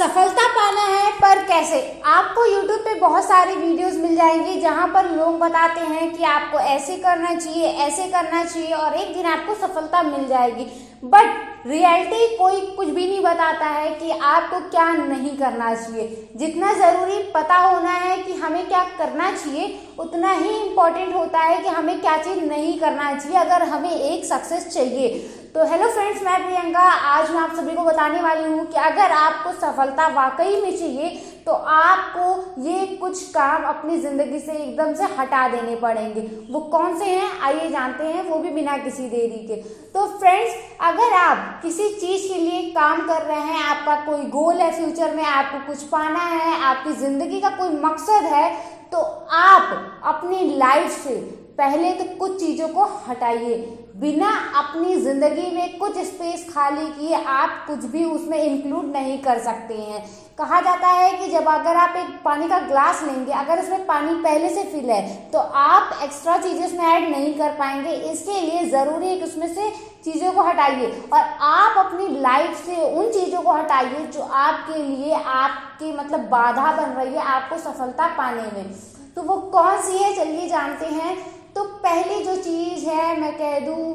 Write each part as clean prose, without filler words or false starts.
सफलता पाना है पर कैसे। आपको YouTube पे बहुत सारी वीडियोस मिल जाएंगी जहां पर लोग बताते हैं कि आपको ऐसे करना चाहिए, ऐसे करना चाहिए और एक दिन आपको सफलता मिल जाएगी। बट रियलिटी कोई कुछ भी नहीं बताता है कि आपको क्या नहीं करना चाहिए। जितना ज़रूरी पता होना है कि हमें क्या करना चाहिए, उतना ही इम्पोर्टेंट होता है कि हमें क्या चीज़ नहीं करना चाहिए अगर हमें एक सक्सेस चाहिए। तो हेलो फ्रेंड्स, मैं प्रियंका। आज मैं आप सभी को बताने वाली हूँ कि अगर आपको सफलता वाकई में चाहिए तो आपको ये कुछ काम अपनी ज़िंदगी से एकदम से हटा देने पड़ेंगे। वो कौन से हैं, आइए जानते हैं, वो भी बिना किसी देरी के। तो फ्रेंड्स, अगर आप किसी चीज़ के लिए काम कर रहे हैं, आपका कोई गोल है, फ्यूचर में आपको कुछ पाना है, आपकी ज़िंदगी का कोई मकसद है, तो आप अपनी लाइफ से पहले तो कुछ चीज़ों को हटाइए। बिना अपनी ज़िंदगी में कुछ स्पेस खाली किए आप कुछ भी उसमें इंक्लूड नहीं कर सकते हैं। कहा जाता है कि जब अगर आप एक पानी का ग्लास लेंगे, अगर उसमें पानी पहले से फिल है तो आप एक्स्ट्रा चीज़ें उसमें ऐड नहीं कर पाएंगे। इसके लिए ज़रूरी है कि उसमें से चीज़ों को हटाइए और आप अपनी लाइफ से उन चीज़ों को हटाइए जो आपके लिए आपकी बाधा बन रही है आपको सफलता पाने में। तो वो कौन सी है, चलिए जानते हैं। तो पहली जो चीज़ है, मैं कह दूँ,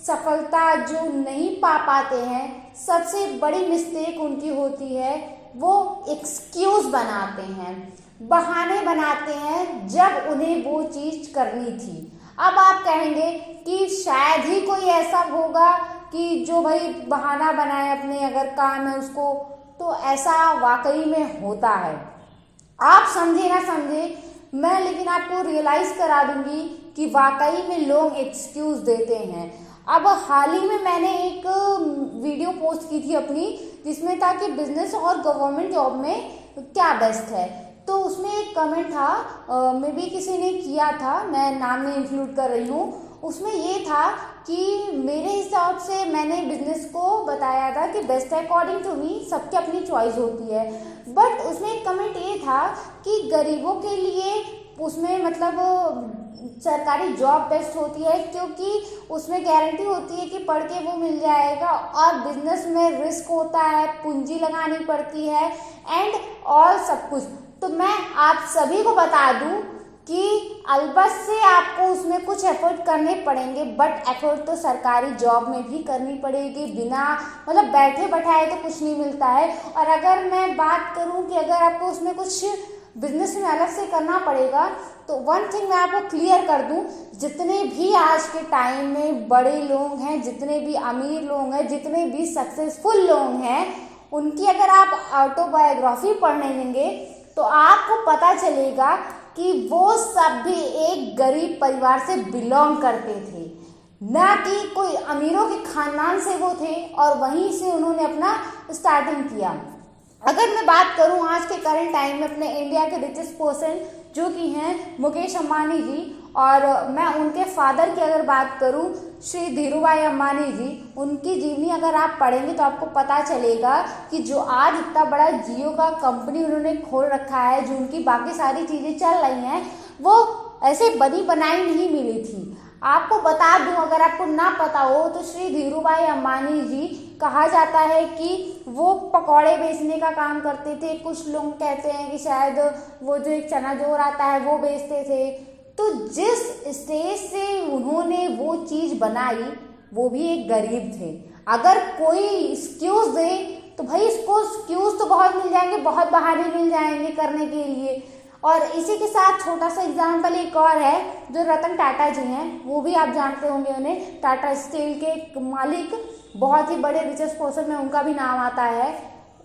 सफलता जो नहीं पा पाते हैं, सबसे बड़ी मिस्टेक उनकी होती है, वो एक्सक्यूज़ बनाते हैं, बहाने बनाते हैं जब उन्हें वो चीज़ करनी थी। अब आप कहेंगे कि शायद ही कोई ऐसा होगा कि जो भाई बहाना बनाए अपने अगर काम है उसको, तो ऐसा वाकई में होता है। आप समझे ना समझे, मैं लेकिन आपको रियलाइज़ करा दूंगी कि वाकई में लोग एक्सक्यूज़ देते हैं। अब हाल ही में मैंने एक वीडियो पोस्ट की थी अपनी, जिसमें था कि बिजनेस और गवर्नमेंट जॉब में क्या बेस्ट है। तो उसमें एक कमेंट था, मे बी किसी ने किया था, मैं नाम नहीं इंक्लूड कर रही हूँ। उसमें ये था कि मेरे हिसाब से मैंने बिजनेस को बताया था कि बेस्ट है अकॉर्डिंग टू मी, सबकी अपनी चॉइस होती है। बट उसमें एक कमेंट ये था कि गरीबों के लिए उसमें सरकारी जॉब बेस्ट होती है, क्योंकि उसमें गारंटी होती है कि पढ़ के वो मिल जाएगा, और बिजनेस में रिस्क होता है, पूंजी लगानी पड़ती है एंड और सब कुछ। तो मैं आप सभी को बता दूं कि अलबत्त से आपको उसमें कुछ एफर्ट करने पड़ेंगे, बट एफर्ट तो सरकारी जॉब में भी करनी पड़ेगी। बिना बैठे बैठाए तो कुछ नहीं मिलता है। और अगर मैं बात करूं कि अगर आपको उसमें कुछ बिजनेस में अलग से करना पड़ेगा, तो वन थिंग मैं आपको क्लियर कर दूं, जितने भी आज के टाइम में बड़े लोग हैं, जितने भी अमीर लोग हैं, जितने भी सक्सेसफुल लोग हैं, उनकी अगर आप ऑटोबायोग्राफी पढ़ने लेंगे तो आपको पता चलेगा कि वो सब भी एक गरीब परिवार से बिलोंग करते थे, ना कि कोई अमीरों के खानदान से वो थे और वहीं से उन्होंने अपना स्टार्टिंग किया। अगर मैं बात करूं आज के करंट टाइम में अपने इंडिया के रिचेस्ट पर्सन जो कि हैं मुकेश अंबानी जी, और मैं उनके फादर की अगर बात करूं श्री धीरूभाई अंबानी जी, उनकी जीवनी अगर आप पढ़ेंगे तो आपको पता चलेगा कि जो आज इतना बड़ा जियो का कंपनी उन्होंने खोल रखा है, जो उनकी बाकी सारी चीज़ें चल रही हैं, वो ऐसे बनी बनाई नहीं मिली थी। आपको बता दूं, अगर आपको ना पता हो, तो श्री धीरूभाई अंबानी जी कहा जाता है कि वो पकौड़े बेचने का काम करते थे। कुछ लोग कहते हैं कि शायद वो जो एक चना जोर आता है वो बेचते थे। तो जिस स्टेज से उन्होंने वो चीज़ बनाई, वो भी एक गरीब थे। अगर कोई एक्सक्यूज़ दे तो भाई इसको एक्सक्यूज़ तो बहुत मिल जाएंगे, बहुत बहाने मिल जाएंगे करने के लिए। और इसी के साथ छोटा सा एग्जाम्पल एक और है, जो रतन टाटा जी हैं, वो भी आप जानते होंगे उन्हें, टाटा स्टील के मालिक, बहुत ही बड़े रिचेस्ट पर्सन में उनका भी नाम आता है।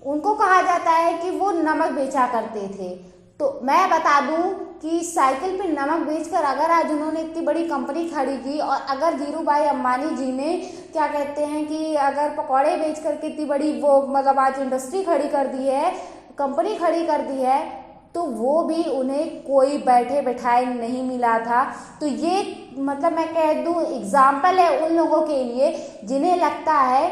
उनको कहा जाता है कि वो नमक बेचा करते थे। तो मैं बता दूं कि साइकिल पे नमक बेचकर अगर आज उन्होंने इतनी बड़ी कंपनी खड़ी की, और अगर धीरूभाई अंबानी जी ने क्या कहते हैं कि अगर पकौड़े बेच करके इतनी बड़ी वो आज इंडस्ट्री खड़ी कर दी है, कंपनी खड़ी कर दी है, तो वो भी उन्हें कोई बैठे बैठाए नहीं मिला था। तो ये मैं कह दूं एग्जाम्पल है उन लोगों के लिए जिन्हें लगता है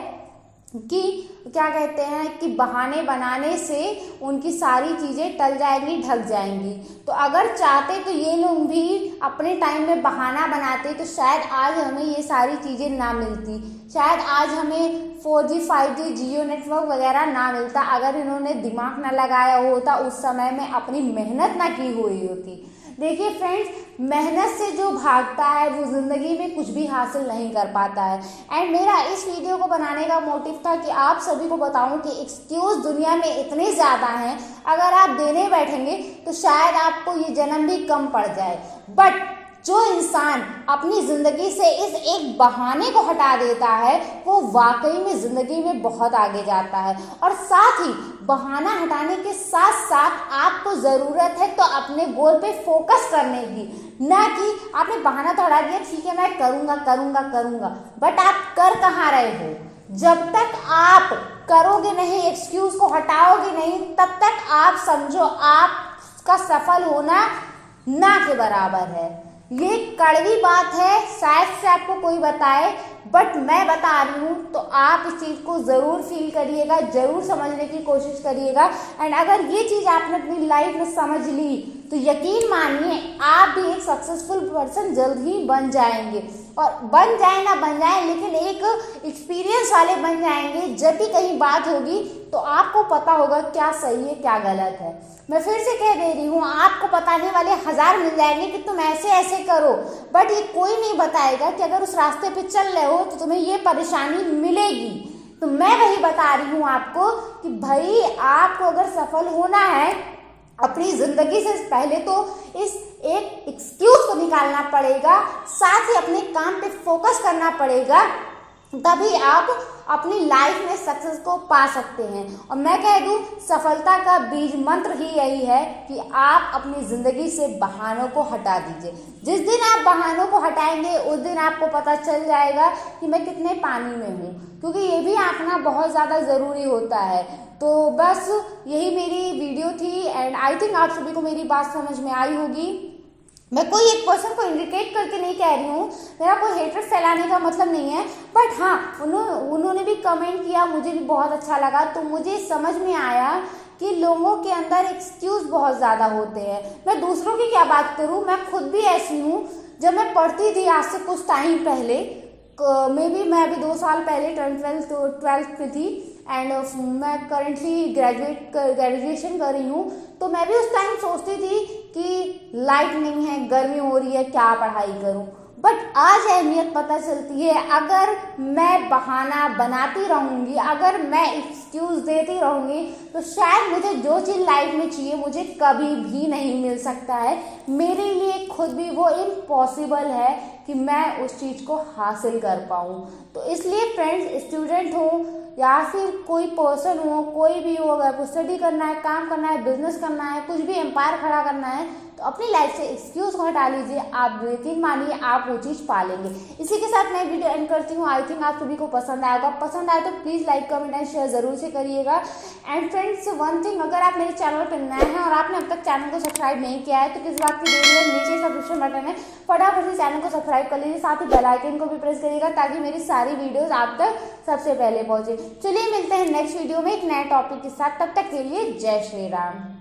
कि क्या कहते हैं कि बहाने बनाने से उनकी सारी चीज़ें टल जाएंगी, ढक जाएंगी। तो अगर चाहते तो ये लोग भी अपने टाइम में बहाना बनाते तो शायद आज हमें ये सारी चीज़ें ना मिलती, शायद आज हमें 4G 5G जियो नेटवर्क वगैरह ना मिलता, अगर इन्होंने दिमाग ना लगाया होता, उस समय में अपनी मेहनत ना की हुई होती। देखिए फ्रेंड्स, मेहनत से जो भागता है वो ज़िंदगी में कुछ भी हासिल नहीं कर पाता है। एंड मेरा इस वीडियो को बनाने का मोटिव था कि आप सभी को बताऊं कि एक्सक्यूज़ दुनिया में इतने ज़्यादा हैं, अगर आप देने बैठेंगे तो शायद आपको ये जन्म भी कम पड़ जाए। बट जो इंसान अपनी ज़िंदगी से इस एक बहाने को हटा देता है वो वाकई में ज़िंदगी में बहुत आगे जाता है। और साथ ही बहाना हटाने के साथ साथ आपको ज़रूरत है तो अपने गोल पे फोकस करने की, ना कि आपने बहाना तो हटा दिया, ठीक है मैं करूँगा करूँगा करूँगा, बट आप कर कहाँ रहे हो? जब तक आप करोगे नहीं, एक्सक्यूज़ को हटाओगे नहीं, तब तक आप समझो आपका सफल होना ना के बराबर है। ये कड़वी बात है, शायद से आपको कोई बताए, बट मैं बता रही हूँ तो आप इस चीज़ को ज़रूर फील करिएगा, ज़रूर समझने की कोशिश करिएगा। एंड अगर ये चीज़ आपने अपनी लाइफ में समझ ली तो यकीन मानिए आप भी एक सक्सेसफुल पर्सन जल्द ही बन जाएंगे। और बन जाए ना बन जाए, लेकिन एक एक्सपीरियंस वाले बन जाएंगे। जब भी कहीं बात होगी तो आपको पता होगा क्या सही है क्या गलत है। मैं फिर से कह दे रही हूँ, आपको बताने वाले 1000 मिल जाएंगे कि तुम ऐसे ऐसे करो, बट ये कोई नहीं बताएगा कि अगर उस रास्ते पे चल रहे हो तो तुम्हें ये परेशानी मिलेगी। तो मैं वही बता रही हूँ आपको कि भाई आपको अगर सफल होना है अपनी जिंदगी से पहले तो इस एक एक्सक्यूज को निकालना पड़ेगा, साथ ही अपने काम पे फोकस करना पड़ेगा, तभी आप अपनी लाइफ में सक्सेस को पा सकते हैं। और मैं कह दूं सफलता का बीज मंत्र ही यही है कि आप अपनी ज़िंदगी से बहानों को हटा दीजिए। जिस दिन आप बहानों को हटाएंगे उस दिन आपको पता चल जाएगा कि मैं कितने पानी में हूँ, क्योंकि ये भी आंकना बहुत ज़्यादा ज़रूरी होता है। तो बस यही मेरी वीडियो थी एंड आई थिंक आप सभी को मेरी बात समझ में आई होगी। मैं कोई एक पर्सन को इंडिकेट करके नहीं कह रही हूँ, मेरा कोई हेटर फैलाने का मतलब नहीं है, बट हाँ उन्होंने भी कमेंट किया, मुझे भी बहुत अच्छा लगा। तो मुझे समझ में आया कि लोगों के अंदर एक्सक्यूज़ बहुत ज़्यादा होते हैं। मैं दूसरों की क्या बात करूँ, मैं खुद भी ऐसी हूँ। जब मैं पढ़ती थी आज से कुछ टाइम पहले, मैं अभी 2 साल पहले 12th में थी एंड मैं करेंटली ग्रेजुएशन कर रही हूँ। तो मैं भी उस टाइम सोचती थी कि लाइट नहीं है, गर्मी हो रही है, क्या पढ़ाई करूँ। बट आज अहमियत पता चलती है, अगर मैं बहाना बनाती रहूँगी, अगर मैं एक्सक्यूज़ देती रहूँगी तो शायद मुझे जो चीज़ लाइफ में चाहिए मुझे कभी भी नहीं मिल सकता है। मेरे लिए खुद भी वो इम्पॉसिबल है कि मैं उस चीज़ को हासिल कर पाऊँ। तो इसलिए फ्रेंड्स, स्टूडेंट हो या फिर कोई पर्सन हो, कोई भी हो, अगर आपको स्टडी करना है, काम करना है, बिजनेस करना है, कुछ भी एम्पायर खड़ा करना है, तो अपनी लाइफ से एक्सक्यूज़ को हटा लीजिए। आप यकीन मानिए आप वो चीज़ पा लेंगे। इसी के साथ मैं वीडियो एंड करती हूँ। आई थिंक आप सभी को पसंद आएगा। पसंद आए तो please like comment and share जरूर से करिएगा। एंड फ्रेंड्स, वन थिंग, अगर आप मेरे चैनल पर नए हैं और आपने अब तक चैनल को सब्सक्राइब नहीं किया है तो किस बात की देरी है, नीचे सब्सक्रिप्शन बटन है, फटाफट से चैनल को सब्सक्राइब कर लीजिए, साथ ही बेल आइकन को भी प्रेस करिएगा ताकि मेरी सारी वीडियोस आप तक सबसे पहले पहुंचे। चलिए मिलते हैं नेक्स्ट वीडियो में एक नए टॉपिक के साथ, तब तक के लिए जय श्री राम।